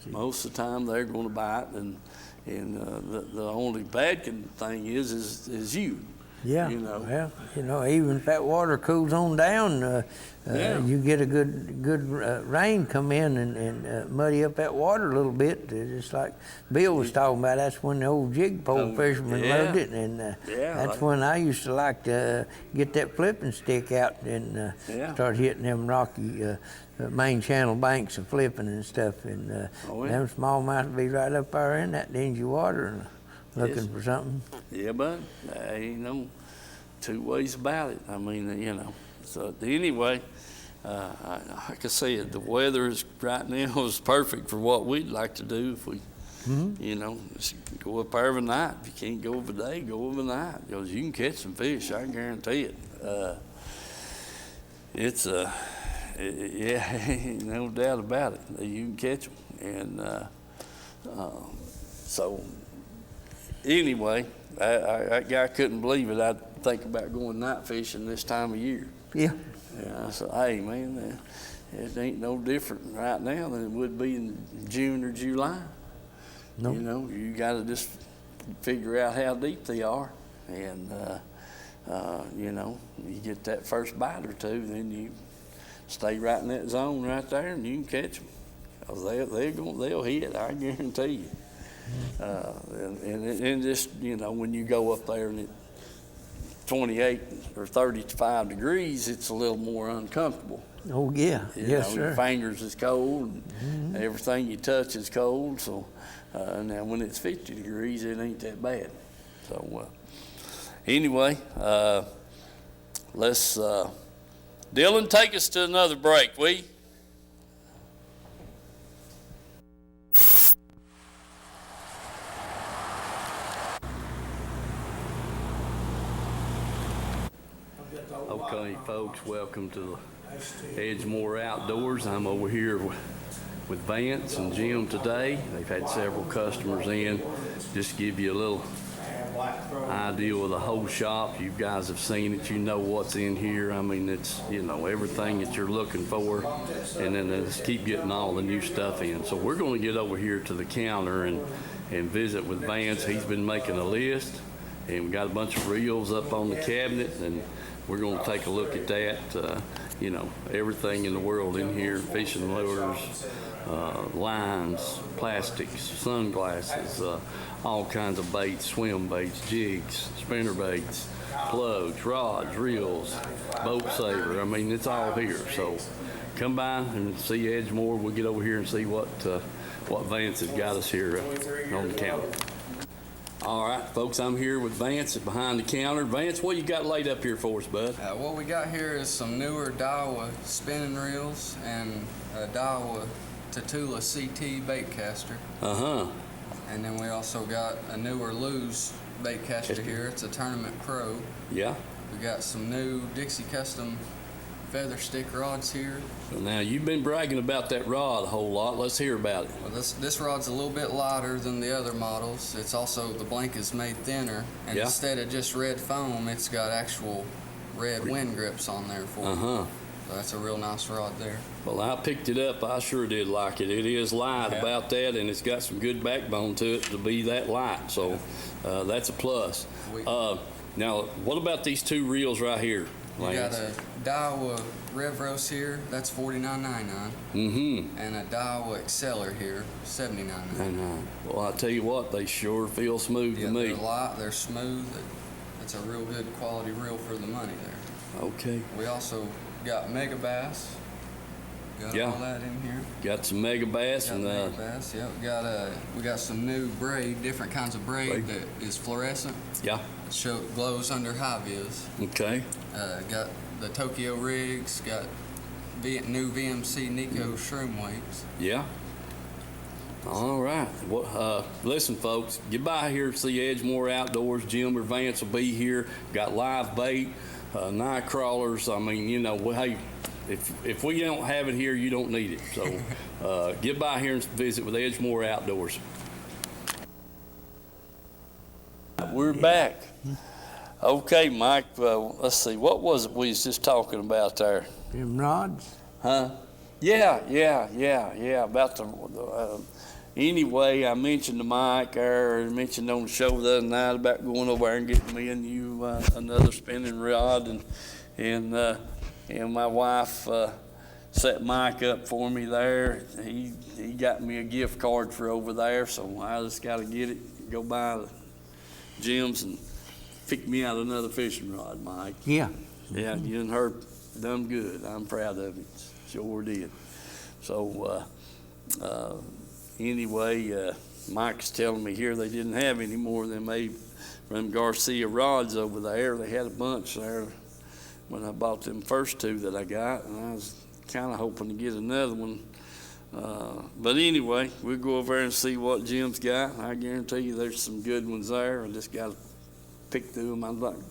Speaker 2: Most of the time they're going to bite, and the only bad thing is you.
Speaker 3: Yeah. Well, even if that water cools on down, you get a good rain come in and muddy up that water a little bit. Just like Bill was talking about, that's when the old jig pole fishermen loved it, and that's when I used to like to get that flipping stick out and start hitting them rocky main channel banks and flipping and stuff. And them smallmouth would be right up there in that dingy water and looking for something.
Speaker 2: Yeah, but ain't no two ways about it. I mean, So anyway, like I said, the weather is right now is perfect for what we'd like to do. If we, just go up there every night. If you can't go over day, go over night, because you can catch some fish. I guarantee it. It's no doubt about it. You can catch them, and so. Anyway, that guy couldn't believe it. I'd think about going night fishing this time of year.
Speaker 3: Yeah.
Speaker 2: I said, hey, man, it ain't no different right now than it would be in June or July.
Speaker 3: No.
Speaker 2: You got to just figure out how deep they are. And, you get that first bite or two, then you stay right in that zone right there, and you can catch them. 'Cause they'll hit, I guarantee you. And just, when you go up there and it's 28 or 35 degrees, it's a little more uncomfortable.
Speaker 3: Oh, yeah. Yes, sir.
Speaker 2: Your fingers is cold, and everything you touch is cold. So now when it's 50 degrees, it ain't that bad. So anyway, let's, Dylan, take us to another break, will you? Okay, folks, welcome to the Edgemore Outdoors. I'm over here with Vance and Jim today. They've had several customers in. Just to give you a little idea of the whole shop. You guys have seen it. You know what's in here. I mean, it's, everything that you're looking for. And then just keep getting all the new stuff in. So we're going to get over here to the counter and visit with Vance. He's been making a list. And we got a bunch of reels up on the cabinet, and we're going to take a look at that. Everything in the world in here, fishing lures, lines, plastics, sunglasses, all kinds of baits, swim baits, jigs, spinner baits, plugs, rods, reels, boat saver. I mean, it's all here. So come by and see Edgemore. We'll get over here and see what Vance has got us here on the counter. All right, folks, I'm here with Vance behind the counter. Vance, what you got laid up here for us, bud?
Speaker 5: What we got here is some newer Daiwa spinning reels and a Daiwa Tatula CT bait caster.
Speaker 2: Uh-huh.
Speaker 5: And then we also got a newer Lew's bait caster here. It's a Tournament Pro.
Speaker 2: Yeah.
Speaker 5: We got some new Dixie Custom feather stick rods here.
Speaker 2: So now, you've been bragging about that rod a whole lot. Let's hear about it.
Speaker 5: Well, this rod's a little bit lighter than the other models. It's also, the blank is made thinner, and instead of just red foam, it's got actual red wind grips on there for it. So that's a real nice rod there.
Speaker 2: Well, I picked it up. I sure did like it. It is light about that, and it's got some good backbone to it to be that light. So that's a plus. Now, what about these two reels right here?
Speaker 5: We got a Daiwa Revros here, that's $49.99. And a Daiwa Exceller here, $79.99.
Speaker 2: Well, I tell you what, they sure feel smooth to me.
Speaker 5: They're light, they're smooth. It's a real good quality reel for the money there.
Speaker 2: Okay.
Speaker 5: We also got Mega Bass Got
Speaker 2: Yeah.
Speaker 5: all that in here.
Speaker 2: Got some mega bass
Speaker 5: Got
Speaker 2: and
Speaker 5: mega bass. Yep. We got some new braid, different kinds of braid that is fluorescent.
Speaker 2: yeah.
Speaker 5: Glows under high vis.
Speaker 2: Okay.
Speaker 5: Got the Tokyo rigs. Got new VMC Nico shroom weights.
Speaker 2: Yeah. All right. Well, listen, folks, get by here, see Edgemore Outdoors. Jim or Vance will be here. Got live bait, night crawlers. I mean, you know, hey, if we don't have it here, you don't need it. So get by here and visit with Edgemore Outdoors. We're back. Okay, Mike, let's see. What was it we was just talking about there?
Speaker 3: Them rods?
Speaker 2: Huh? Yeah. About anyway, I mentioned to Mike or mentioned on the show the other night about going over there and getting me and you another spinning rod, and my wife set Mike up for me there. He got me a gift card for over there, so I just got to get it, go by the gyms and pick me out another fishing rod, Mike.
Speaker 3: Yeah.
Speaker 2: Yeah, you and her done good. I'm proud of it. Sure did. So anyway, Mike's telling me here they didn't have any more than them Garcia rods over there. They had a bunch there when I bought them first two that I got, and I was kind of hoping to get another one. But anyway, we'll go over there and see what Jim's got. I guarantee you there's some good ones there. I just got to pick through them. I'm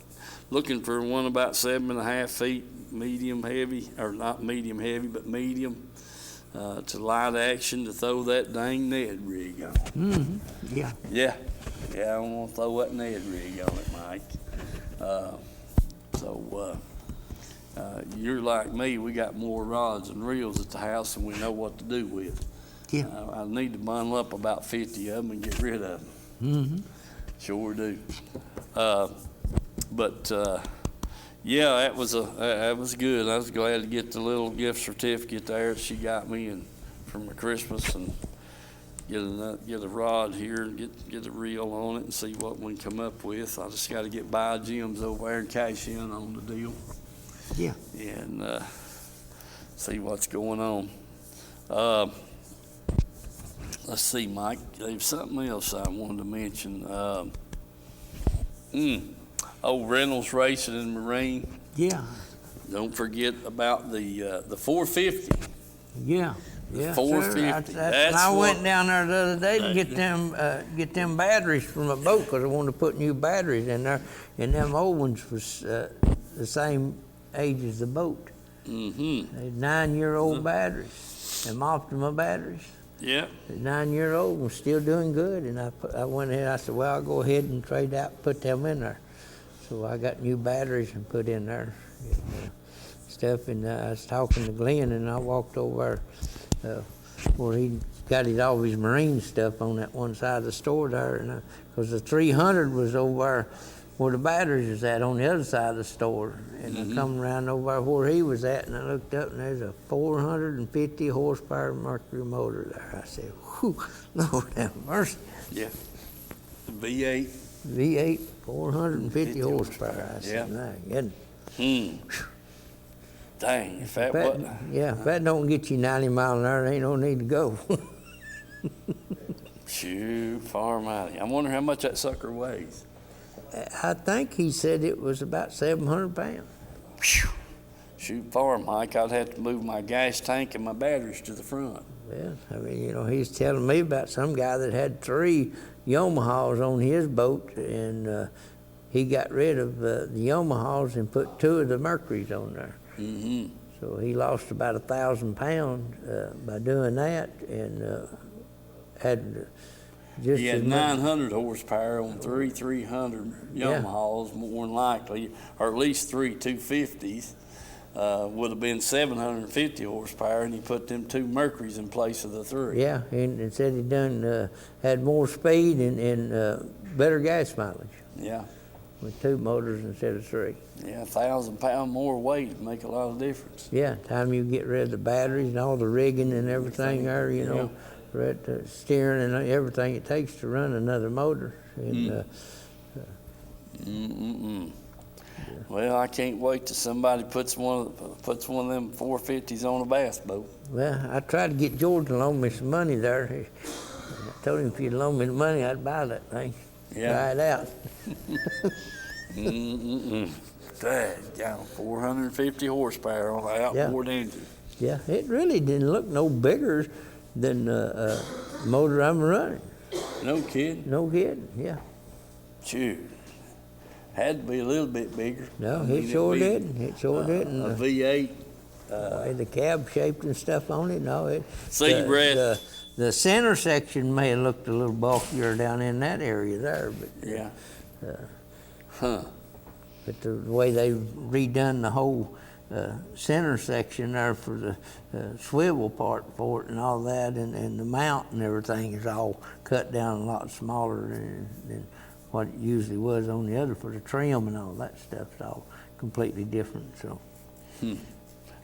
Speaker 2: looking for one about 7.5 feet, medium heavy, or not medium heavy, but medium, to light action to throw that dang Ned rig on.
Speaker 3: Mm-hmm. Yeah.
Speaker 2: Yeah, I want to throw that Ned rig on it, Mike. You're like me, we got more rods and reels at the house than we know what to do with.
Speaker 3: Yeah.
Speaker 2: I need to bundle up about 50 of them and get rid of them.
Speaker 3: Mm-hmm.
Speaker 2: Sure do. Yeah, that was good. I was glad to get the little gift certificate there that she got me and for my Christmas, and get a rod here and get a reel on it and see what we can come up with. I just got to get by Jim's over there and cash in on the deal.
Speaker 3: Yeah.
Speaker 2: And see what's going on. Let's see, Mike. There's something else I wanted to mention. Reynolds Racing and Marine.
Speaker 3: Yeah.
Speaker 2: Don't forget about the 450.
Speaker 3: Yeah.
Speaker 2: The
Speaker 3: Yeah,
Speaker 2: 450.
Speaker 3: I went down there the other day to get them batteries from a boat because I wanted to put new batteries in there, and them old ones was the same age as the boat.
Speaker 2: Mm-hmm.
Speaker 3: They're 9-year-old batteries, them Optima batteries.
Speaker 2: Yeah.
Speaker 3: The 9-year-old was still doing good, and I went ahead. I said, well, I'll go ahead and trade out, put them in there. So I got new batteries and put in there stuff. And I was talking to Glenn, and I walked over where he got all of his marine stuff on that one side of the store there, and because the 300 was over where the batteries was at on the other side of the store, and I come around over where he was at, and I looked up, and there's a 450 horsepower Mercury motor there. I said, whew, Lord have mercy.
Speaker 2: Yeah. The V8.
Speaker 3: V8, 450 horsepower. I said,
Speaker 2: Yeah.
Speaker 3: my goodness.
Speaker 2: Dang, if that
Speaker 3: If
Speaker 2: wasn't...
Speaker 3: if that don't get you 90 miles an hour, there ain't no need to go.
Speaker 2: Shoot, far mighty. I wonder how much that sucker weighs.
Speaker 3: I think he said it was about 700 pounds.
Speaker 2: Shoot far, Mike. I'd have to move my gas tank and my batteries to the front.
Speaker 3: Well, I mean, he's telling me about some guy that had 3 Yamahas on his boat, and he got rid of the Yamahas and put 2 of the Mercurys on there.
Speaker 2: Mm-hmm.
Speaker 3: So he lost about 1,000 pounds by doing that, and had just
Speaker 2: He had
Speaker 3: as much.
Speaker 2: 900 horsepower on 300
Speaker 3: Yeah.
Speaker 2: Yamahas, more than likely, or at least 3 250s. Would have been 750 horsepower, and he put them 2 Mercurys in place of the 3.
Speaker 3: Yeah, and said he done had more speed and better gas mileage
Speaker 2: Yeah.
Speaker 3: with 2 motors instead of 3.
Speaker 2: Yeah, 1,000 pound more weight would make a lot of difference.
Speaker 3: Yeah, time you get rid of the batteries and all the rigging and everything there, you know, right, the steering and everything it takes to run another motor. And
Speaker 2: Well, I can't wait till somebody puts one of them 450s on a bass boat.
Speaker 3: Well, I tried to get George to loan me some money there. I told him if he'd loan me the money, I'd buy that thing.
Speaker 2: Yeah.
Speaker 3: Try it out.
Speaker 2: Dad, 450 horsepower on an outboard engine.
Speaker 3: Yeah, it really didn't look no bigger than the motor I'm running.
Speaker 2: No kidding.
Speaker 3: No kidding, yeah.
Speaker 2: Shoot. Had to be a little bit bigger.
Speaker 3: No, it sure did. It sure did. And
Speaker 2: A V8.
Speaker 3: the cab shaped and stuff on it. No,
Speaker 2: See, Brett.
Speaker 3: The center section may have looked a little bulkier down in that area there, but
Speaker 2: Yeah.
Speaker 3: But the way they redone the whole center section there for the swivel part for it and all that, and the mount and everything is all cut down a lot smaller than what it usually was on the other for the trim and all that stuff's all completely different. So.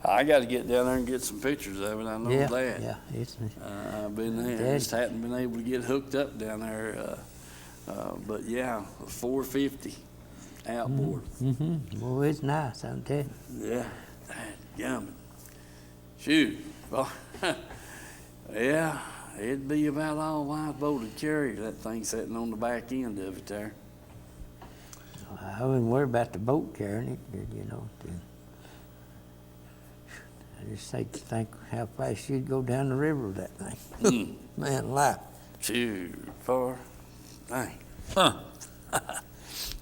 Speaker 2: I got to get down there and get some pictures of it. I know that.
Speaker 3: Yeah, it's.
Speaker 2: I've been there. Just hadn't been able to get hooked up down there. But yeah, a 450 outboard.
Speaker 3: Well, it's nice, I'm telling you.
Speaker 2: Yeah, yummy. Shoot. Well, yeah, it'd be about all my boat would carry, that thing sitting on the back end of it there.
Speaker 3: I wouldn't worry about the boat carrying it, you know. I just think how fast you'd go down the river with that thing. Man alive.
Speaker 2: Shoot, far. Dang.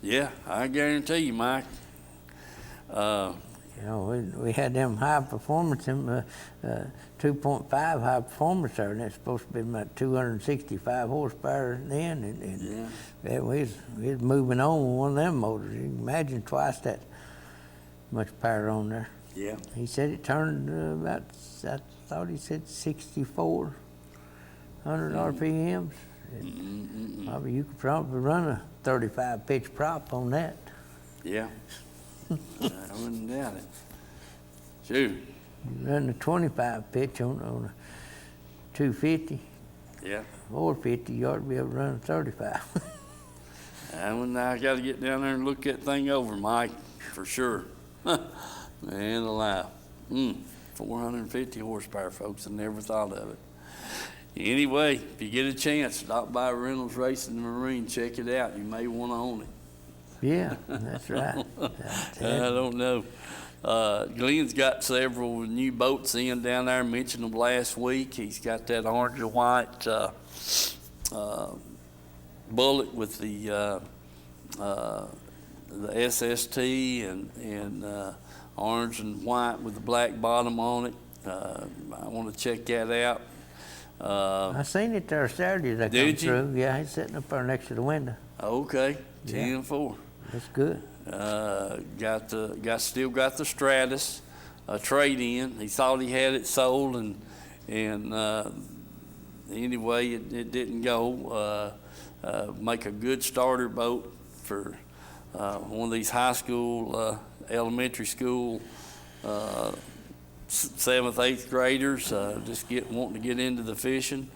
Speaker 2: Yeah, I guarantee you, Mike.
Speaker 3: You know, we had them high performance, them 2.5 high performance there, and it's supposed to be about 265 horsepower then, and yeah, we was moving on with one of them motors. You can imagine twice that much power on there.
Speaker 2: Yeah.
Speaker 3: He said it turned about, I thought he said 6,400 RPMs. Probably you could probably run a 35 pitch prop on that.
Speaker 2: Yeah. I wouldn't doubt it. Shoot.
Speaker 3: You run a 25 pitch on a 250.
Speaker 2: Yeah.
Speaker 3: 450, you ought to be able to run a 35.
Speaker 2: I got to get down there and look that thing over, Mike, for sure. Man alive. 450 horsepower, folks. I never thought of it. Anyway, if you get a chance, stop by Reynolds Racing and Marine. Check it out. You may want to own it.
Speaker 3: Yeah, that's right.
Speaker 2: I don't know. Glenn's got several new boats in down there. I mentioned them last week. He's got that orange and white Bullet with the SST and orange and white with the black bottom on it. I want to check that out.
Speaker 3: I seen it there Saturday as I come through. Yeah, he's sitting up there next to the window.
Speaker 2: Okay, 10-4.
Speaker 3: That's good.
Speaker 2: Still got the Stratus trade in. He thought he had it sold, and anyway, it didn't go. Make a good starter boat for one of these high school, elementary school, 7th, 8th graders, just wanting to get into the fishing.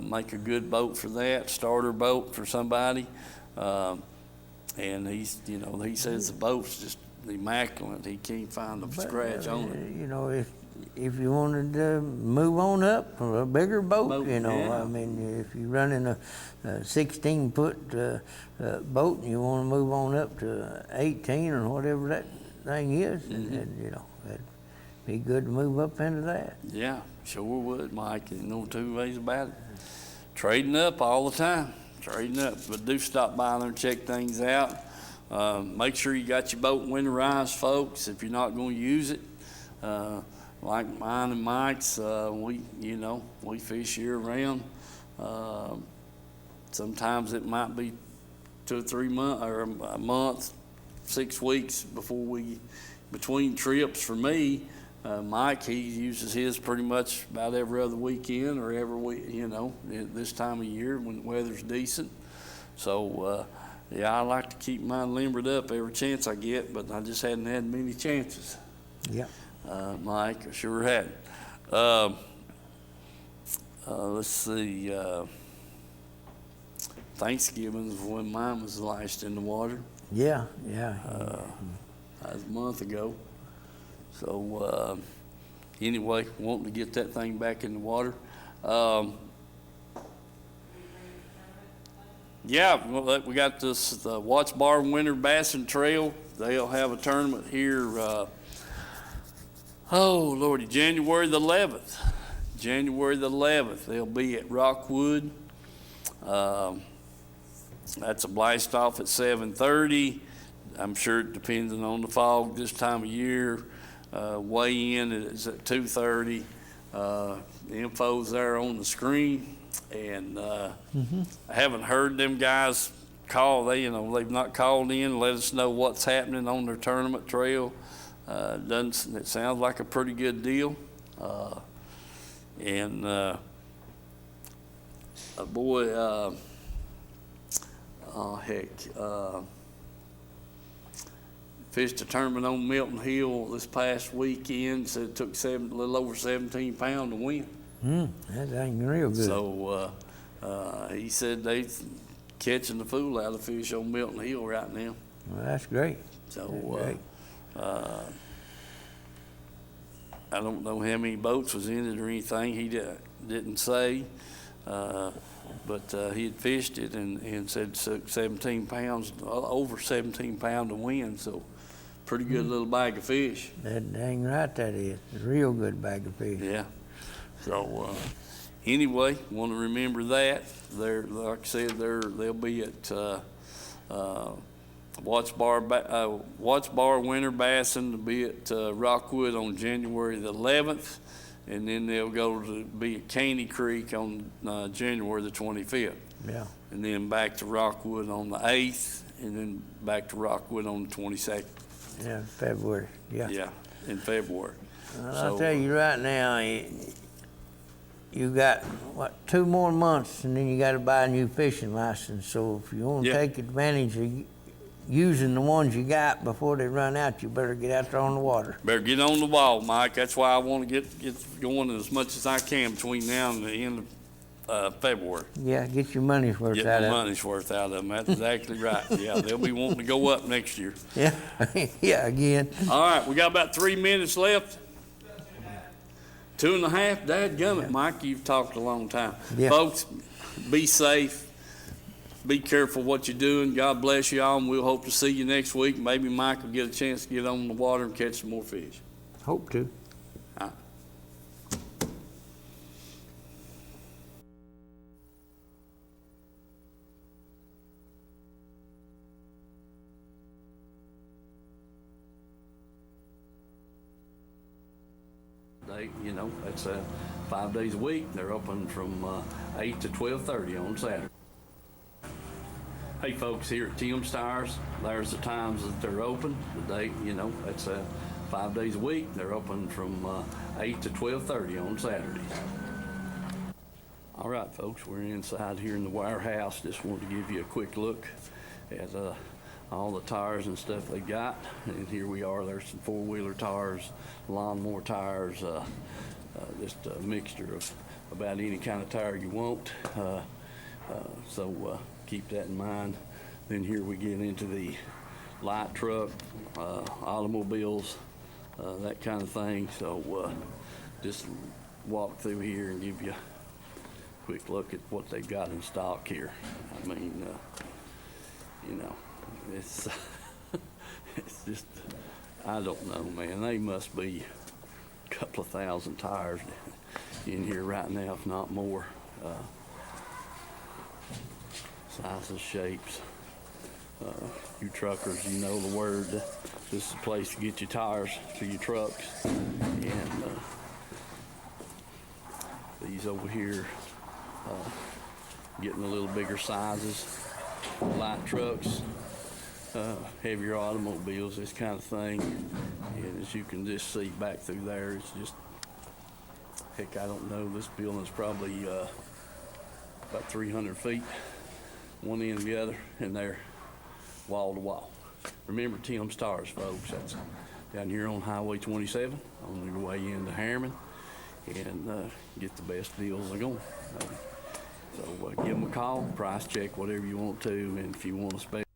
Speaker 2: Make a good boat for that, starter boat for somebody. And he says the boat's just immaculate. He can't find a scratch on it.
Speaker 3: You know, if you wanted to move on up for a bigger boat, you know,
Speaker 2: yeah.
Speaker 3: I mean, if you're running a 16-foot boat and you want to move on up to 18 or whatever that thing is, and you know, that'd be good to move up into that.
Speaker 2: Yeah, sure would, Mike. There's no two ways about it. Trading up all the time. Trading up, but do stop by there and check things out. Make sure you got your boat winterized, folks. If you're not going to use it, like mine and Mike's, we fish year round. Sometimes it might be 2 or 3 months or a month, 6 weeks between trips for me. Mike, he uses his pretty much about every other weekend or every week, this time of year when the weather's decent. So, I like to keep mine limbered up every chance I get, but I just hadn't had many chances.
Speaker 3: Yeah.
Speaker 2: Mike, I sure hadn't. Let's see. Thanksgiving is when mine was lashed in the water.
Speaker 3: Yeah.
Speaker 2: That was a month ago. So anyway, wanting to get that thing back in the water. Yeah, well, we got this Watts Bar Winter Bassin Trail. They'll have a tournament here. Oh Lordy, January the 11th. January the 11th. They'll be at Rockwood. That's a blast off at 7:30. I'm sure it depending on the fog this time of year. Weigh in is at 2:30. The info's there on the screen, and I haven't heard them guys call. They've not called in and let us know what's happening on their tournament trail. It sounds like a pretty good deal, and boy, fished a tournament on Milton Hill this past weekend. Said it took a little over 17 pounds to win.
Speaker 3: That ain't real good.
Speaker 2: So he said they catching the fool out of fish on Milton Hill right now.
Speaker 3: Well, that's great.
Speaker 2: So I don't know how many boats was in it or anything. He didn't say, but he had fished it and said 17 pounds, over 17 pounds to win. So pretty good little bag of fish.
Speaker 3: That dang right that is. A real good bag of fish.
Speaker 2: Yeah. So anyway, want to remember that. Like I said, they'll be at Watts Bar Winter Bassin to be at Rockwood on January the 11th, and then they'll go to be at Caney Creek on January the 25th.
Speaker 3: Yeah.
Speaker 2: And then back to Rockwood on the 8th, and then back to Rockwood on the 22nd.
Speaker 3: Yeah, February. Yeah.
Speaker 2: Yeah, in February.
Speaker 3: Well, I'll tell you right now, you got, 2 more months, and then you got to buy a new fishing license. So if you want to take advantage of using the ones you got before they run out, you better get out there on the water.
Speaker 2: Better get on the ball, Mike. That's why I want to get going as much as I can between now and the end of February.
Speaker 3: Yeah, get your money's worth out of it.
Speaker 2: Get my money's worth out of them. That's exactly right. Yeah, they'll be wanting to go up next year.
Speaker 3: Yeah, yeah, again.
Speaker 2: All right, we got about 3 minutes left. 2.5. Dadgummit, Mike, you've talked a long time.
Speaker 3: Yeah.
Speaker 2: Folks, be safe. Be careful what you're doing. God bless you all, and we'll hope to see you next week. Maybe Mike will get a chance to get on the water and catch some more fish.
Speaker 3: Hope to.
Speaker 2: All right. That's 5 days a week. They're open from 8 to 12:30 on Saturday. Hey folks, here at Tim's Tires, there's the times that they're open. The date, that's 5 days a week. They're open from 8 to 12:30 on Saturdays. All right, folks, we're inside here in the warehouse. Just wanted to give you a quick look at all the tires and stuff they got. And here we are. There's some four-wheeler tires, lawnmower tires, just a mixture of about any kind of tire you want. So keep that in mind. Then here we get into the light truck, automobiles, that kind of thing. So just walk through here and give you a quick look at what they've got in stock here. I mean, it's it's just, I don't know, man. They must be a couple of thousand tires in here right now, if not more. Sizes, shapes. You truckers, you know the word. This is a place to get your tires for your trucks. And these over here, getting a little bigger sizes, light trucks, heavier automobiles, this kind of thing. And as you can just see back through there, it's just, heck, I don't know, this building's probably about 300 feet, one end to the other, and they're wall to wall. Remember Tim's Tires, folks. That's down here on Highway 27 on your way into Harriman, and get the best deals they're going. So give them a call, price check, whatever you want to, and if you want to spend